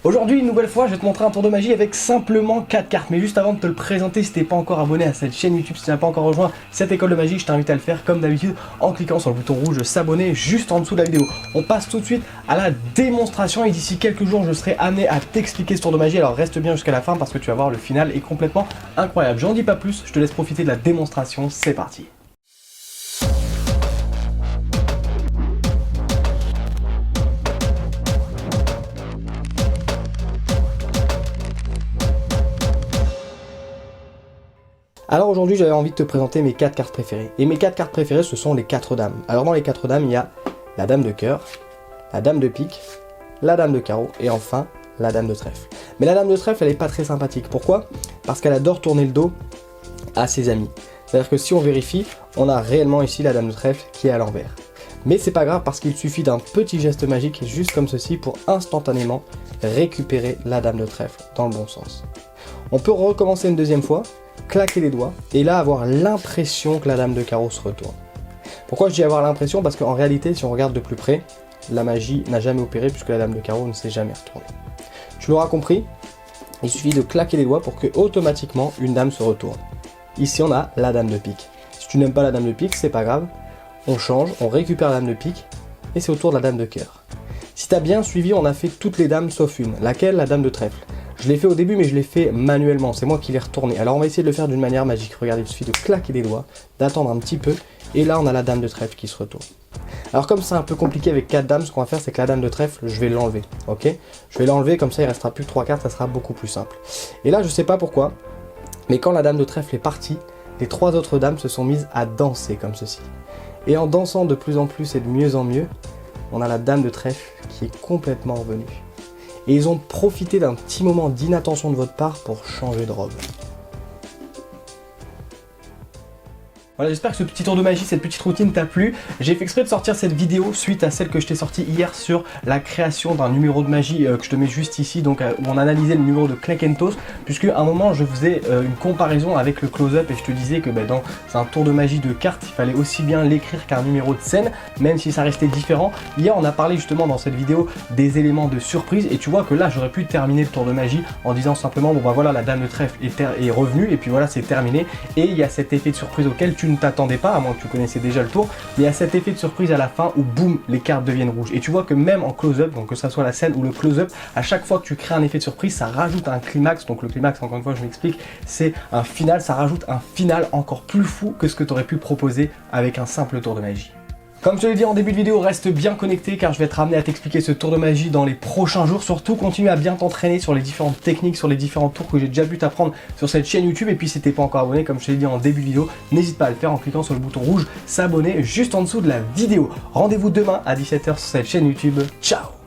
Aujourd'hui, une nouvelle fois, je vais te montrer un tour de magie avec simplement 4 cartes. Mais juste avant de te le présenter, si t'es pas encore abonné à cette chaîne YouTube, si tu n'as pas encore rejoint cette école de magie, je t'invite à le faire comme d'habitude en cliquant sur le bouton rouge s'abonner juste en dessous de la vidéo. On passe tout de suite à la démonstration et d'ici quelques jours, je serai amené à t'expliquer ce tour de magie. Alors reste bien jusqu'à la fin parce que tu vas voir, le final est complètement incroyable. J'en dis pas plus, je te laisse profiter de la démonstration, c'est parti. Alors aujourd'hui j'avais envie de te présenter mes 4 cartes préférées. Et mes 4 cartes préférées ce sont les 4 dames. Alors dans les 4 dames il y a la dame de cœur, la dame de pique, la dame de carreau et enfin la dame de trèfle. Mais la dame de trèfle elle est pas très sympathique. Pourquoi? Parce qu'elle adore tourner le dos à ses amis. C'est-à-dire que si on vérifie, on a réellement ici la dame de trèfle qui est à l'envers. Mais c'est pas grave parce qu'il suffit d'un petit geste magique juste comme ceci pour instantanément récupérer la dame de trèfle dans le bon sens. On peut recommencer une deuxième fois, claquer les doigts et là avoir l'impression que la dame de carreau se retourne. Pourquoi je dis avoir l'impression? Parce qu'en réalité si on regarde de plus près, la magie n'a jamais opéré puisque la dame de carreau ne s'est jamais retournée. Tu l'auras compris, il suffit de claquer les doigts pour que automatiquement une dame se retourne. Ici on a la dame de pique. Si tu n'aimes pas la dame de pique, c'est pas grave, on change, on récupère la dame de pique et c'est au tour de la dame de cœur. Si tu as bien suivi, on a fait toutes les dames sauf une, laquelle? La dame de trèfle. Je l'ai fait au début mais je l'ai fait manuellement, c'est moi qui l'ai retourné. Alors on va essayer de le faire d'une manière magique. Regardez, il suffit de claquer les doigts, d'attendre un petit peu et là on a la dame de trèfle qui se retourne. Alors comme c'est un peu compliqué avec 4 dames, ce qu'on va faire c'est que la dame de trèfle, je vais l'enlever, ok? Je vais l'enlever comme ça il restera plus que 3 cartes, ça sera beaucoup plus simple. Et là je sais pas pourquoi, mais quand la dame de trèfle est partie, les 3 autres dames se sont mises à danser comme ceci. Et en dansant de plus en plus et de mieux en mieux, on a la dame de trèfle qui est complètement revenue. Et ils ont profité d'un petit moment d'inattention de votre part pour changer de robe. Voilà, j'espère que ce petit tour de magie, cette petite routine t'a plu. J'ai fait exprès de sortir cette vidéo suite à celle que je t'ai sortie hier sur la création d'un numéro de magie que je te mets juste ici, donc où on analysait le numéro de Clack & Toss, puisque à un moment je faisais une comparaison avec le close-up et je te disais que dans un tour de magie de cartes, il fallait aussi bien l'écrire qu'un numéro de scène, même si ça restait différent. Hier on a parlé justement dans cette vidéo des éléments de surprise et tu vois que là j'aurais pu terminer le tour de magie en disant simplement bon bah voilà, la dame de trèfle est revenue et puis voilà, c'est terminé. Et il y a cet effet de surprise auquel tu ne t'attendais pas, à moins que tu connaissais déjà le tour, mais il y a cet effet de surprise à la fin où boum, les cartes deviennent rouges. Et tu vois que même en close-up, donc que ça soit la scène ou le close-up, à chaque fois que tu crées un effet de surprise, ça rajoute un climax. Donc le climax, encore une fois je m'explique, c'est un final, ça rajoute un final encore plus fou que ce que tu aurais pu proposer avec un simple tour de magie. Comme je te l'ai dit en début de vidéo, reste bien connecté car je vais être amené à t'expliquer ce tour de magie dans les prochains jours. Surtout, continue à bien t'entraîner sur les différentes techniques, sur les différents tours que j'ai déjà pu t'apprendre sur cette chaîne YouTube. Et puis si t'es pas encore abonné, comme je te l'ai dit en début de vidéo, n'hésite pas à le faire en cliquant sur le bouton rouge s'abonner juste en dessous de la vidéo. Rendez-vous demain à 17 h sur cette chaîne YouTube. Ciao!